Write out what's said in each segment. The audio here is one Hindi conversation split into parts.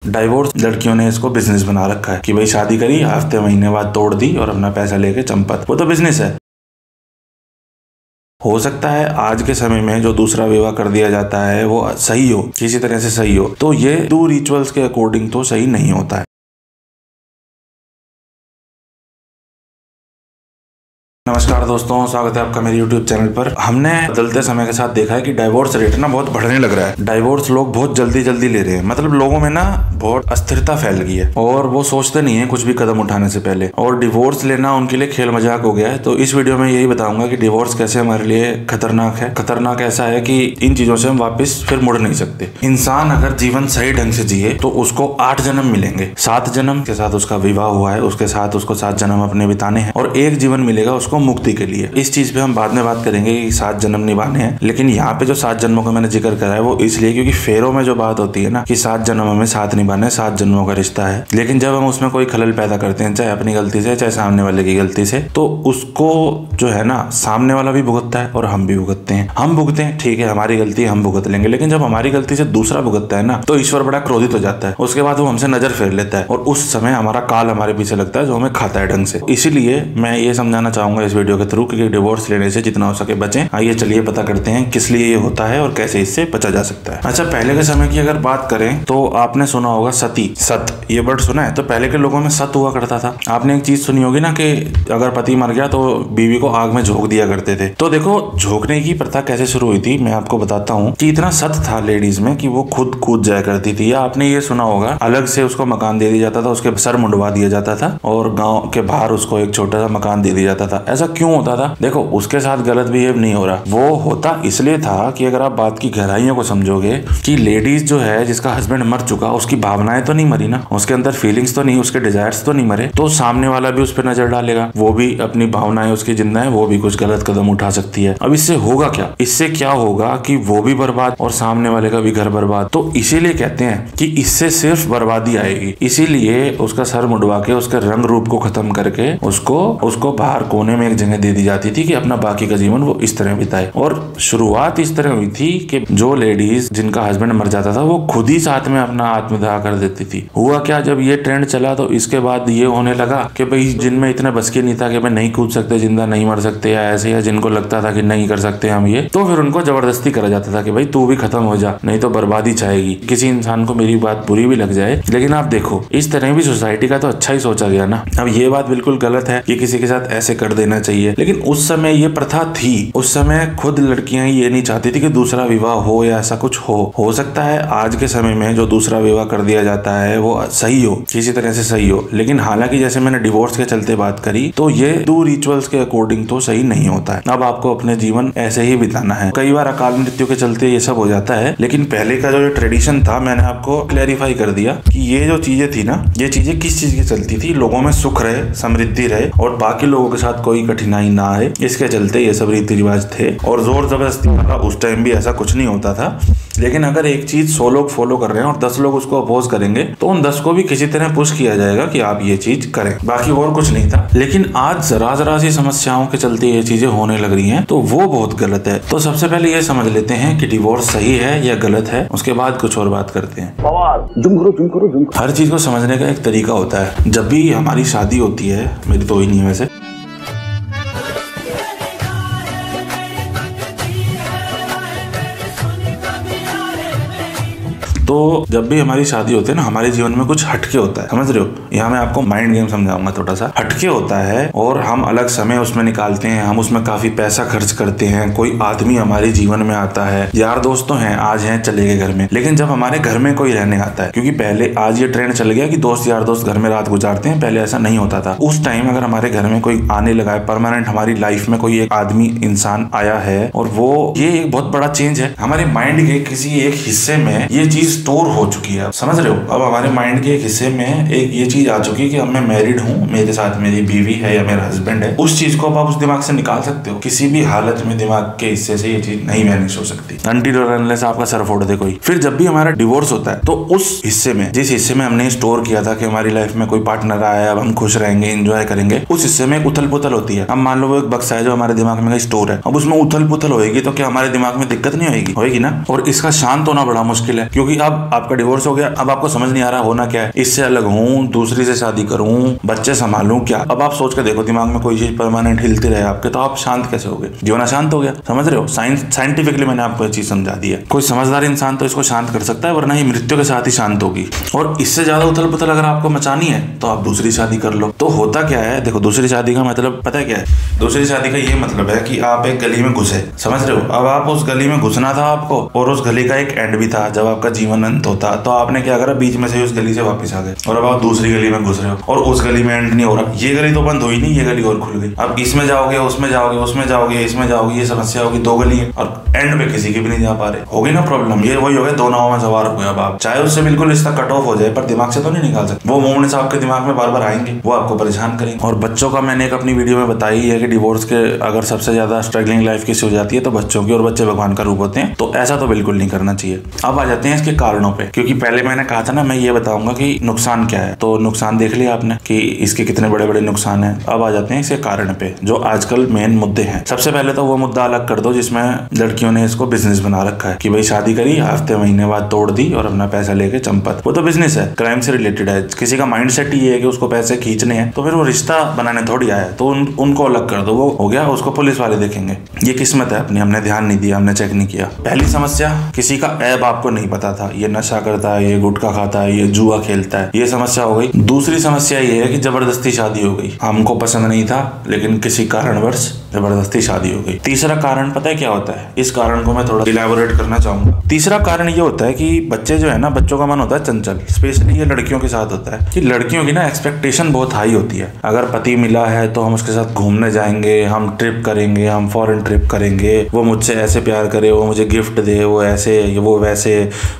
डाइवोर्स लड़कियों ने इसको बिजनेस बना रखा है कि भाई शादी करी, हफ्ते महीने बाद तोड़ दी और अपना पैसा लेके चंपत। वो तो बिजनेस है। हो सकता है आज के समय में जो दूसरा विवाह कर दिया जाता है वो सही हो, किसी तरह से सही हो, तो ये टू रिचुअल्स के अकॉर्डिंग तो सही नहीं होता है। नमस्कार दोस्तों, स्वागत है आपका मेरे YouTube चैनल पर। हमने बदलते समय के साथ देखा है कि डाइवोर्स रेट ना बहुत बढ़ने लग रहा है। डाइवोर्स लोग बहुत जल्दी जल्दी ले रहे हैं, मतलब लोगों में ना बहुत अस्थिरता फैल गई है और वो सोचते नहीं है कुछ भी कदम उठाने से पहले, और डिवोर्स लेना उनके लिए खेल मजाक हो गया है। तो इस वीडियो में यही बताऊंगा कि डिवोर्स कैसे हमारे लिए खतरनाक है। खतरनाक ऐसा है कि इन चीजों से हम वापस फिर मुड़ नहीं सकते। इंसान अगर जीवन सही ढंग से जिए तो उसको 8 जन्म मिलेंगे। 7 जन्म के साथ उसका विवाह हुआ है, उसके साथ उसको 7 जन्म अपने बिताने हैं और एक जीवन मिलेगा उसको मुक्ति के लिए। इस चीज पे हम बाद में बात करेंगे कि 7 जन्म निभाने हैं, लेकिन यहाँ पे जो 7 जन्मों का मैंने जिक्र करा है वो इसलिए क्योंकि फेरों में जो बात होती है ना कि 7 जन्म हमें साथ निभाने, 7 जन्मों का रिश्ता है, लेकिन जब हम उसमें कोई खलल पैदा करते हैं, चाहे अपनी गलती से चाहे सामने वाले की गलती से, तो उसको जो है ना सामने वाला भी भुगतता है और हम भी भुगतते हैं। हम भुगते हैं, ठीक है, हमारी गलती हम भुगत लेंगे, लेकिन जब हमारी गलती से दूसरा भुगतता है ना तो ईश्वर बड़ा क्रोधित हो जाता है। उसके बाद वो हमसे नजर फेर लेता है और उस समय हमारा काल हमारे पीछे लगता है जो हमें खाता है ढंग से। इसीलिए मैं ये समझाना चाहूंगा इस वीडियो के थ्रू कि डिवोर्स लेने से जितना हो सके बचें। आइए चलिए पता करते हैं किस लिए ये होता है और कैसे इससे बचा जा सकता है। अच्छा, पहले के समय की अगर बात करें तो आपने सुना होगा सती, सत, ये वर्ड सुना है? तो पहले के लोगों में सत हुआ करता था। आपने एक चीज सुनी होगी ना कि अगर पति मर गया तो बीवी को आग में झोंक दिया करते थे। तो देखो, झोंकने की प्रथा कैसे शुरू हुई थी मैं आपको बताता हूँ कि इतना सत था लेडीज में कि वो खुद कूद जाया करती थी। या आपने ये सुना होगा अलग से उसको मकान दे दिया जाता था, उसके सर मुंडवा दिया जाता था और गाँव के बाहर उसको एक छोटा सा मकान दे दिया जाता था। ऐसा क्यों होता था? देखो, उसके साथ गलत बिहेव नहीं हो रहा, वो होता इसलिए था कि अगर आप बात की गहराइयों को समझोगे कि लेडीज जो है जिसका हस्बैंड मर चुका, उसकी भावनाएं तो नहीं मरी ना, उसके अंदर फीलिंग्स तो नहीं, उसके डिजायर्स तो नहीं मरे, तो सामने वाला भी उस पर नजर डालेगा, वो भी अपनी भावनाएं उसकी जिंदा है, वो भी कुछ गलत कदम उठा सकती है। अब इससे होगा क्या? इससे क्या होगा कि वो भी बर्बाद और सामने वाले का भी घर बर्बाद। तो इसीलिए कहते हैं कि इससे सिर्फ बर्बादी आएगी। इसीलिए उसका सर मुंडवा के उसके रंग रूप को खत्म करके उसको बाहर कोने में एक जगह दे दी जाती थी कि अपना बाकी का जीवन वो इस तरह बिताए। और शुरुआत इस तरह हुई थी कि जो लेडीज जिनका हस्बैंड मर जाता था वो खुद ही साथ में अपना आत्मदाह कर देती थी। हुआ क्या, जब ये ट्रेंड चला तो इसके बाद ये होने लगा कि भाई जिनमें इतने बस की नहीं था कि भाई नहीं कूद सकते, जिंदा नहीं मर सकते या ऐसे, या जिनको लगता था कि नहीं कर सकते हम ये, तो फिर उनको जबरदस्ती करा जाता था कि भाई तू भी खत्म हो जा, नहीं तो बर्बादी चाहेगी। किसी इंसान को मेरी बात बुरी भी लग जाए, लेकिन आप देखो इस तरह भी सोसाइटी का तो अच्छा ही सोचा गया ना। अब ये बात बिल्कुल गलत है कि किसी के साथ ऐसे कर देना चाहिए, लेकिन उस समय ये प्रथा थी। उस समय खुद लड़कियां ये नहीं चाहती थी कि दूसरा विवाह हो या ऐसा कुछ हो सकता है आज के समय में जो दूसरा विवाह कर दिया जाता है वो सही हो, किसी तरह से सही हो, लेकिन हालांकि जैसे मैंने डिवोर्स के चलते बात करी तो ये टू रिचुअल्स के अकॉर्डिंग तो सही नहीं होता है। अब आपको अपने जीवन ऐसे ही बिताना है। कई बार अकाल मृत्यु के चलते ये सब हो जाता है, लेकिन पहले का जो ट्रेडिशन था मैंने आपको क्लैरिफाई कर दिया कि ये जो चीजें थी ना, ये चीजें किस चीज की चलती थी, लोगों में सुख रहे, समृद्धि रहे और बाकी लोगों के साथ कोई कठिनाई ना आए, इसके चलते ये सब रीति रिवाज थे। और जोर जबरदस्ती वाला उस टाइम भी ऐसा कुछ नहीं होता था। लेकिन अगर एक चीज 100 लोग फॉलो कर रहे हैं और 10 लोग उसको अपोज करेंगे तो उन 10 को भी किसी तरह पुश किया जाएगा कि आप ये चीज करें, बाकी और कुछ नहीं था। लेकिन आज जरा सी समस्याओं के चलते ये चीजें होने लग रही हैं, तो वो बहुत गलत है। तो सबसे पहले ये समझ लेते हैं कि डिवोर्स सही है या गलत है, उसके बाद कुछ और बात करते हैं। हर चीज को समझने का एक तरीका होता है। जब भी हमारी शादी होती है, मेरी तो ही नहीं है वैसे, तो जब भी हमारी शादी होती है ना, हमारे जीवन में कुछ हटके होता है, समझ रहे हो? यहाँ मैं आपको माइंड गेम समझाऊंगा थोड़ा सा। हटके होता है और हम अलग समय उसमें निकालते हैं, हम उसमें काफी पैसा खर्च करते हैं। कोई आदमी हमारे जीवन में आता है, यार दोस्त तो हैं, आज हैं चले गए घर में, लेकिन जब हमारे घर में कोई रहने आता है, क्योंकि पहले आज ये ट्रेंड चल गया कि दोस्त यार दोस्त घर में रात गुजारते हैं, पहले ऐसा नहीं होता था। उस टाइम अगर हमारे घर में कोई आने लगा है, परमानेंट हमारी लाइफ में कोई एक आदमी इंसान आया है, और वो ये एक बहुत बड़ा चेंज है। हमारे माइंड के किसी एक हिस्से में ये चीज स्टोर हो चुकी है, समझ रहे हो? अब हमारे माइंड के एक हिस्से में एक ये चीज आ चुकी है कि अब मैं मैरिड हूँ, मेरे साथ मेरी बीवी है या मेरा हस्बैंड है। उस चीज को अब आप उस दिमाग से निकाल सकते हो। किसी भी हालत में दिमाग के हिस्से से ये चीज नहीं वैनिश हो सकती, अनटिल और अनलेस आपका सर फोड़ दे कोई। फिर जब भी हमारा डिवोर्स होता है तो उस हिस्से में, जिस हिस्से में हमने स्टोर किया था कि हमारी लाइफ में कोई पार्टनर आया है, अब हम खुश रहेंगे, एंजॉय करेंगे, उस हिस्से में उथल पुथल होती है। अब मान लो वो एक बक्सा है जो हमारे दिमाग में स्टोर है, अब उसमें उथल पुथल होगी तो क्या हमारे दिमाग में दिक्कत नहीं होगी? होगी ना। और इसका शांत होना बड़ा मुश्किल है, क्योंकि अब आपका डिवोर्स हो गया, अब आपको समझ नहीं आ रहा होना क्या है, इससे अलग हूँ, दूसरी से शादी करूँ, बच्चे संभालूं क्या। अब आप सोच के देखो, दिमाग में कोई चीज परमानेंट हिलती रहे आपके, तो आप शांत कैसे होगे, जीवन अशांत हो गया। समझ रहे हो, साइंटिफिकली मैंने आपको ये चीज समझा दी है। कोई समझदार इंसान तो इसको शांत कर सकता है, वरना ही मृत्यु के साथ ही शांत होगी। और इससे ज्यादा उथल पुथल अगर आपको मचानी है तो आप दूसरी शादी कर लो। तो होता क्या है, देखो दूसरी शादी का मतलब पता है क्या है, दूसरी शादी का ये मतलब है कि आप एक गली में घुसे, समझ रहे हो, अब आप उस गली में घुसना था आपको, और उस गली का एक एंड भी था जब आपका जीवन अंत होता, तो आपने क्या करा, बीच में से उस गली से वापस आ गए और अब आप दूसरी गली में घुस रहे हो, और उस गली में एंड नहीं हो रहा, ये गली तो बंद हुई नहीं, ये गली और खुल गई। अब इसमें जाओगे, उसमें जाओगे, उसमें जाओगे, इसमें जाओगे, ये समस्या होगी, दो गली है और एंड पे किसी की भी नहीं जा पा रहे, होगी ना प्रॉब्लम। ये वही हो गया, दो नावों में सवार हो गए। अब आप चाहे उससे बिल्कुल रिश्ता कट ऑफ हो जाए, पर दिमाग से तो नहीं निकाल सकते, वो मोमने से आपके दिमाग में बार बार आएंगे, वो आपको परेशान करेंगे। और बच्चों का मैंने एक अपनी वीडियो में बताई है कि डिवोर्स के अगर सबसे ज्यादा स्ट्रगलिंग लाइफ किसी हो जाती है तो बच्चों की, और बच्चे भगवान का रूप होते हैं, तो ऐसा तो बिल्कुल नहीं करना चाहिए। अब आ जाते हैं इसके कारणों पे, क्योंकि पहले मैंने कहा था ना, मैं ये बताऊंगा कि नुकसान क्या है, तो नुकसान देख लिया आपने कि इसके कितने बड़े बड़े नुकसान है। अब आ जाते हैं इसके कारण पे, जो आजकल मेन मुद्दे हैं। सबसे पहले तो वो मुद्दा अलग कर दो जिसमें लड़कियों ने इसको बिजनेस बना रखा है कि भाई शादी करी, हफ्ते महीने बाद तोड़ दी और अपना पैसा लेके चंपत। वो तो बिजनेस है, क्राइम से रिलेटेड है। किसी का माइंड सेट ही है कि उसको पैसे खींचने हैं, तो फिर वो रिश्ता बनाने थोड़ी आया, तो उनको अलग कर दो, वो हो गया, उसको पुलिस वाले देखेंगे। ये किस्मत है अपनी, हमने ध्यान नहीं दिया, हमने चेक नहीं किया। पहली समस्या, किसी का ऐब आपको नहीं पता था, ये नशा करता है, ये गुटखा खाता है, ये जुआ खेलता है, ये समस्या हो गई। दूसरी समस्या ये है कि जबरदस्ती शादी हो गई, हमको पसंद नहीं था लेकिन किसी कारणवश जबरदस्ती शादी हो गई। तीसरा कारण पता है क्या होता है, इस कारण को मैं थोड़ा इलैबोरेट करना चाहूंगा। तीसरा कारण ये होता है कि बच्चे जो है ना, बच्चों का मन होता है चंचल, स्पेशली ये लड़कियों के साथ होता है कि लड़कियों की ना एक्सपेक्टेशन बहुत हाई होती है। अगर पति मिला है तो हम उसके साथ घूमने जाएंगे, हम ट्रिप करेंगे, हम फॉरेन ट्रिप करेंगे, वो मुझसे ऐसे प्यार करे, वो मुझे गिफ्ट दे, वो ऐसे वो वैसे।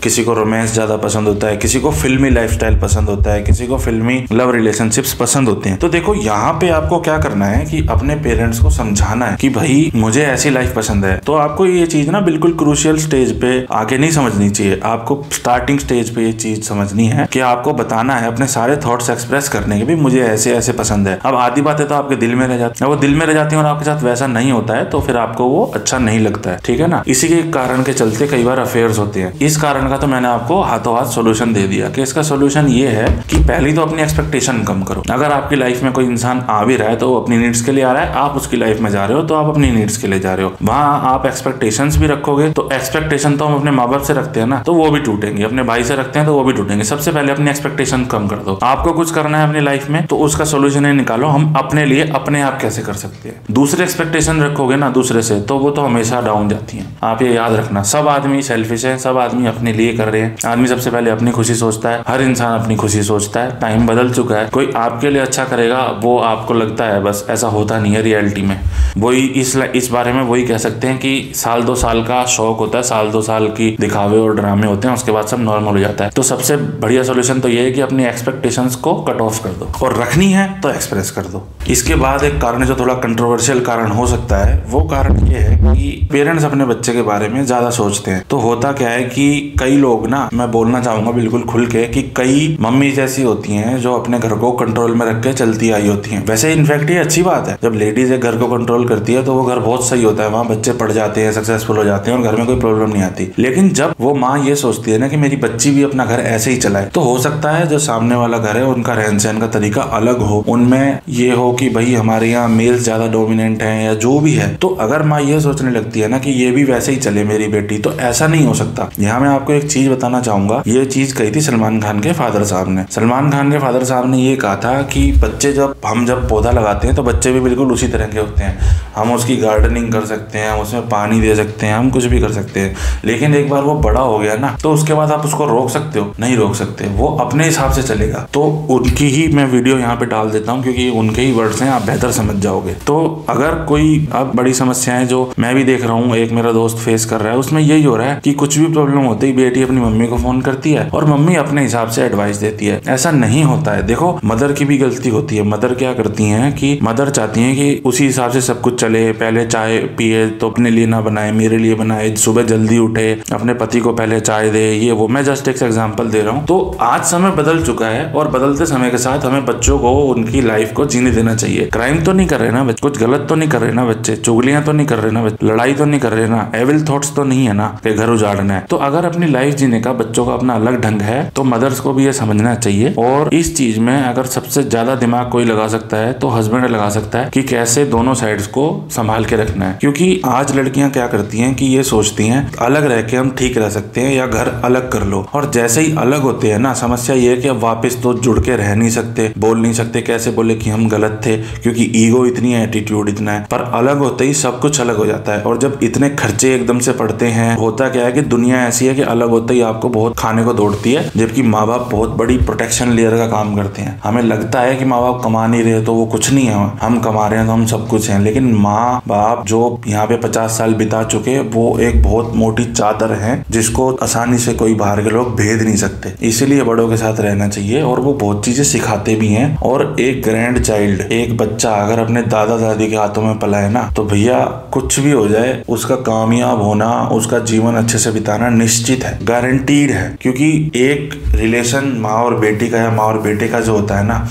किसी को रोमांस ज्यादा पसंद होता है, किसी को फिल्मी लाइफस्टाइल पसंद होता है, किसी को फिल्मी लव रिलेशनशिप्स पसंद होते हैं। तो देखो यहाँ पे आपको क्या करना है कि अपने पेरेंट्स को समझाना है कि भाई मुझे ऐसी लाइफ पसंद है। तो आपको ये चीज ना बिल्कुल क्रूशियल स्टेज पे आके नहीं समझनी चाहिए, आपको स्टार्टिंग स्टेज पे ये चीज समझनी है कि आपको बताना है, अपने सारे थॉट्स एक्सप्रेस करने के भी मुझे ऐसे ऐसे पसंद है। अब आधी बातें तो आपके दिल में रह जाती है, वो दिल में रह जाती है और आपके साथ वैसा नहीं होता है तो फिर आपको वो अच्छा नहीं लगता है, ठीक है ना। इसी के कारण के चलते कई बार अफेयर्स होते हैं। इस कारण का तो मैंने आपको हाथों हाथ सोल्यूशन दे दिया कि इसका सोल्यूशन ये है कि पहले तो अपनी एक्सपेक्टेशन कम करो। अगर आपकी लाइफ में कोई इंसान आ भी रहा है तो वो अपनी नीड्स के लिए आ रहा है, आप उसकी लाइफ में जा रहे हो तो आप अपनी नीड्स के लिए जा रहे हो। वहां आप एक्सपेक्टेशंस भी रखोगे तो एक्सपेक्टेशन तो हम अपने माँ बाप से रखते हैं ना, तो वो भी टूटेंगे, अपने भाई से रखते हैं तो वो भी टूटेंगे। सबसे पहले अपनी एक्सपेक्टेशन कम कर दो। आपको कुछ करना है अपनी लाइफ में तो उसका सोल्यूशन निकालो, हम अपने लिए अपने आप कैसे कर सकते हैं। दूसरे एक्सपेक्टेशन रखोगे ना दूसरे से तो वो तो हमेशा डाउन जाती है। आप ये याद रखना, सब आदमी सेल्फिश है, सब आदमी अपने लिए कर रहे हैं। आदमी सबसे पहले अपनी खुशी सोचता है, हर इंसान अपनी खुशी सोचता है। टाइम बदल चुका है, कोई आपके लिए अच्छा करेगा वो आपको लगता है, बस ऐसा होता नहीं है रियलिटी में। वही इस बारे में वही कह सकते हैं कि साल 2 साल का शौक होता है, साल 2 साल की दिखावे और ड्रामे होते हैं, उसके बाद सब नॉर्मल हो जाता है। तो सबसे बढ़िया सोल्यूशन तो ये है कि अपनी एक्सपेक्टेशंस को कट ऑफ कर दो, और रखनी है तो एक्सप्रेस कर दो। इसके बाद एक कारण जो थोड़ा कंट्रोवर्शियल कारण हो सकता है, वो कारण ये है कि पेरेंट्स अपने बच्चे के बारे में ज्यादा सोचते हैं। तो होता क्या है कि कई लोग ना, मैं बोलना चाहूंगा बिल्कुल खुल के, कि कई मम्मी जैसी होती हैं जो अपने घर को कंट्रोल में रख के चलती आई होती हैं। वैसे इनफैक्ट ये अच्छी बात है, जब लेडीज एक घर को कंट्रोल करती है तो वो घर बहुत सही होता है, वहाँ बच्चे पढ़ जाते हैं, सक्सेसफुल हो जाते हैं और घर में कोई प्रॉब्लम नहीं आती। लेकिन जब वो माँ ये सोचती है ना कि मेरी बच्ची भी अपना घर ऐसे ही चलाए, तो हो सकता है जो सामने वाला घर है उनका रहन सहन का तरीका अलग हो, उनमें ये हो कि भाई हमारे यहाँ मेल्स ज्यादा डोमिनेंट हैं या जो भी है। तो अगर माँ ये सोचने लगती है ना कि ये भी वैसे ही चले मेरी बेटी, तो ऐसा नहीं हो सकता। यहाँ मैं आपको एक चीज बताना चाहूंगा, ये चीज कही थी सलमान खान के फादर साहब ने। सलमान खान के फादर साहब ने ये कहा था कि बच्चे हम जब पौधा लगाते हैं तो बच्चे भी बिल्कुल उसी तरह के होते हैं। हम उसकी गार्डनिंग कर सकते हैं, हम उसमें पानी दे सकते हैं, हम कुछ भी कर सकते हैं, लेकिन एक बार वो बड़ा हो गया ना तो उसके बाद आप उसको रोक सकते हो? नहीं रोक सकते, वो अपने हिसाब से चलेगा। तो उनकी ही मैं वीडियो यहाँ पे डाल देता हूँ क्योंकि उनके ही वर्ड्स हैं, आप बेहतर समझ जाओगे। तो अगर कोई अब बड़ी समस्याएं जो मैं भी देख रहा हूँ, एक मेरा दोस्त फेस कर रहा है, उसमें यही हो रहा है कि कुछ भी प्रॉब्लम होती है बेटी अपनी मम्मी को फोन करती है और मम्मी अपने हिसाब से एडवाइस देती है। ऐसा नहीं होता है। देखो मदर की भी गलती होती है। मदर क्या करती है कि मदर चाहती है कि उसी हिसाब से सब कुछ चले, पहले चाय पिए तो अपने लिए ना बनाए, मेरे लिए बनाए, सुबह जल्दी उठे, अपने पति को पहले चाय दे, ये वो। मैं जस्ट एक एग्जांपल दे रहा हूँ। तो आज समय बदल चुका है और बदलते समय के साथ हमें बच्चों को उनकी लाइफ को जीने देना चाहिए। क्राइम तो नहीं कर रहे ना बच्चे, कुछ गलत तो नहीं कर रहे ना बच्चे, चुगलियां तो नहीं कर रहे ना बच्चे, लड़ाई तो नहीं कर रहे ना, एविल थॉट्स तो नहीं है ना कि घर उजाड़ना है। तो अगर अपनी लाइफ जीने का बच्चों का अपना अलग ढंग है तो मदर्स को भी ये समझना चाहिए। और इस चीज में अगर सबसे ज्यादा दिमाग कोई लगा सकता है तो हस्बैंड लगा सकता है कि कैसे दोनों साइड्स को संभाल के रखना है। क्योंकि आज लड़कियां क्या करती हैं कि ये सोचती हैं अलग रह के हम ठीक रह सकते हैं या घर अलग कर लो, और जैसे ही अलग होते हैं ना, समस्या ये है कि अब वापस तो जुड़ के रह नहीं सकते, बोल नहीं सकते, कैसे बोले कि हम गलत थे, क्योंकि ईगो इतनी है, एटीट्यूड इतना है। पर अलग होते ही सब कुछ अलग हो जाता है। और जब इतने खर्चे एकदम से पड़ते हैं, होता क्या है कि दुनिया ऐसी है कि अलग होते ही आपको बहुत खाने को दौड़ती है, जबकि माँ बाप बहुत बड़ी प्रोटेक्शन लेयर का काम करते हैं। हमें लगता है कि माँ बाप कमा नहीं रहे तो वो कुछ नहीं है, हम कमा रहे हैं तो हम सब कुछ हैं। लेकिन माँ बाप जो यहाँ पे 50 साल बिता चुके, वो एक बहुत मोटी चादर है जिसको आसानी से कोई बाहर के लोग भेद नहीं सकते। इसीलिए बड़ों के साथ रहना चाहिए और वो बहुत चीजें सिखाते भी हैं। और एक ग्रैंड चाइल्ड, एक बच्चा अगर अपने दादा दादी के हाथों में पला है ना, तो भैया कुछ भी हो जाए उसका कामयाब होना, उसका जीवन अच्छे से बिताना निश्चित है, गारंटीड है। क्योंकि एक रिलेशन माँ और बेटी का या माँ और बेटे का जो होता है ना,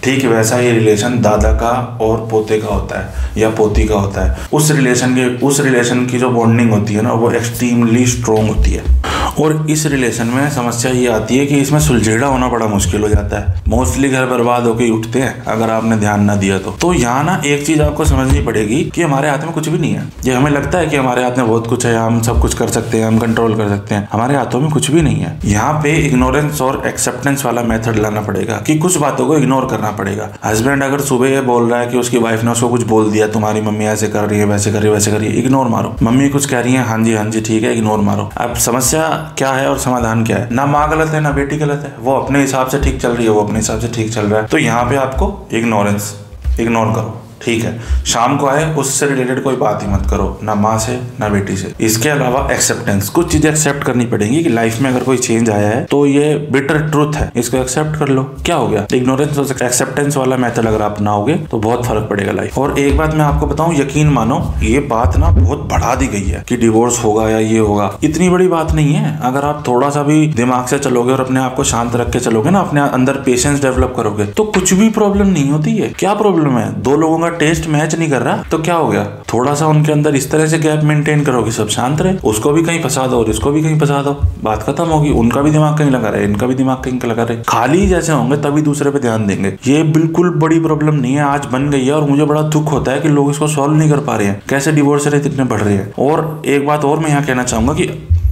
ठीक वैसा ही रिलेशन दादा का और पोते का होता है या पोती का होता है। उस रिलेशन की जो बॉन्डिंग होती है ना, वो एक्सट्रीमली स्ट्रॉन्ग होती है। और इस रिलेशन में समस्या ये आती है कि इसमें सुलझेड़ा होना बड़ा मुश्किल हो जाता है। मोस्टली घर बर्बाद होकर ही उठते हैं अगर आपने ध्यान ना दिया तो यहाँ ना एक चीज आपको समझनी पड़ेगी कि हमारे हाथ में कुछ भी नहीं है। ये हमें लगता है कि हमारे हाथ में बहुत कुछ है, हम सब कुछ कर सकते हैं, हम कंट्रोल कर सकते हैं। हमारे हाथों में कुछ भी नहीं है। यहाँ पे इग्नोरेंस और एक्सेप्टेंस वाला मेथड लाना पड़ेगा कि कुछ बातों को इग्नोर करना पड़ेगा। हस्बैंड अगर सुबह ये बोल रहा है कि उसकी वाइफ ने उसको कुछ बोल दिया, तुम्हारी मम्मी ऐसे कर रही है, वैसे कर रही है, वैसे कर रही है, इग्नोर मारो। मम्मी कुछ कह रही है, हाँ जी ठीक है, इग्नोर मारो। अब समस्या क्या है और समाधान क्या है? ना माँ गलत है ना बेटी गलत है, वो अपने हिसाब से ठीक चल रही है, वो अपने हिसाब से ठीक चल रहा है। तो यहाँ पे आपको इग्नोर करो, ठीक है। शाम को आए उससे रिलेटेड कोई बात ही मत करो, ना माँ से ना बेटी से। इसके अलावा एक्सेप्टेंस, कुछ चीजें एक्सेप्ट करनी पड़ेंगी कि लाइफ में अगर कोई चेंज आया है तो ये बिटर ट्रूथ है, इसको एक्सेप्ट कर लो। क्या हो गया? इग्नोरेंस और एक्सेप्टेंस वाला मेथड अगर आप अपनाओगे तो बहुत फर्क पड़ेगा लाइफ। और एक बात मैं आपको बताऊं, यकीन मानो ये बात ना बहुत बढ़ा दी गई है कि डिवोर्स होगा या ये होगा। इतनी बड़ी बात नहीं है। अगर आप थोड़ा सा भी दिमाग से चलोगे और अपने आप को शांत रख के चलोगे ना, अपने अंदर पेशेंस डेवलप करोगे, तो कुछ भी प्रॉब्लम नहीं होती है। क्या प्रॉब्लम है? दो लोगों का टेस्ट मैच नहीं कर रहा तो क्या हो गया? थोड़ा सा उनके अंदर इस तरह से गैप मेंटेन करोगे, सब शांत रहे, उसको भी कहीं फंसा दो और इसको भी कहीं फंसा दो, बात खत्म होगी। उनका भी दिमाग कहीं लगा रहे, इनका भी दिमाग कहीं लगा रहे। खाली जैसे होंगे तभी दूसरे पे ध्यान देंगे। ये बिल्कुल बड़ी प्रॉब्लम नहीं है, आज बन गई है। और मुझे बड़ा दुख होता है कि लोग इसको सॉल्व नहीं कर पा रहे हैं। कैसे डिवोर्स रेट इतने बढ़ रहे हैं। और एक बात और मैं यहाँ कहना चाहूंगा कि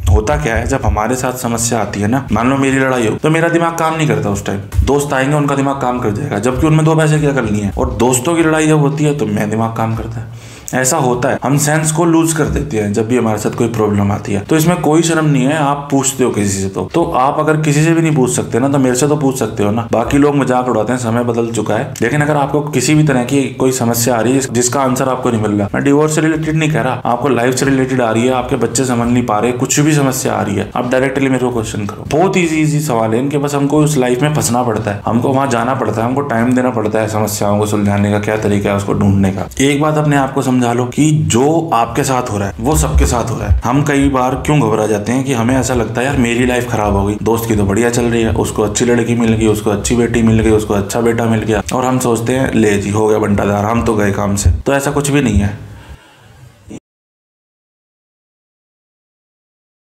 होता क्या है, जब हमारे साथ समस्या आती है ना, मान लो मेरी लड़ाई हो तो मेरा दिमाग काम नहीं करता उस टाइम, दोस्त आएंगे उनका दिमाग काम कर जाएगा, जबकि उनमें दो पैसे क्या करनी है। और दोस्तों की लड़ाई जब होती है तो मेरा दिमाग काम करता है। ऐसा होता है, हम सेंस को लूज कर देते हैं जब भी हमारे साथ कोई प्रॉब्लम आती है। तो इसमें कोई शर्म नहीं है, आप पूछते हो किसी से तो आप अगर किसी से भी नहीं पूछ सकते ना तो मेरे से तो पूछ सकते हो ना। बाकी लोग मजाक उड़ाते हैं, समय बदल चुका है। लेकिन अगर आपको किसी भी तरह की कोई समस्या आ रही है जिसका आंसर आपको नहीं मिल रहा, मैं डिवोर्स से रिलेटेड नहीं कह रहा, आपको लाइफ से रिलेटेड आ रही है, आपके बच्चे समझ नहीं पा रहे, कुछ भी समस्या आ रही है, आप डायरेक्टली मेरे को क्वेश्चन करो। बहुत ईजी सवाल है इनके, बस हमको उस लाइफ में फंसना पड़ता है, हमको वहां जाना पड़ता है, हमको टाइम देना पड़ता है समस्याओं को सुलझाने का। क्या तरीका है उसको ढूंढने का। एक बात अपने आप को समझा लो कि जो आपके साथ हो रहा है वो सबके साथ हो रहा है। हम कई बार क्यों घबरा जाते हैं कि हमें ऐसा लगता है यार मेरी लाइफ खराब हो गई, दोस्त की तो बढ़िया चल रही है, उसको अच्छी लड़की मिल गई, उसको अच्छी बेटी मिल गई, उसको अच्छा बेटा मिल गया, और हम सोचते हैं ले जी हो गया बंटाधार, हम तो गए काम से। तो ऐसा कुछ भी नहीं है।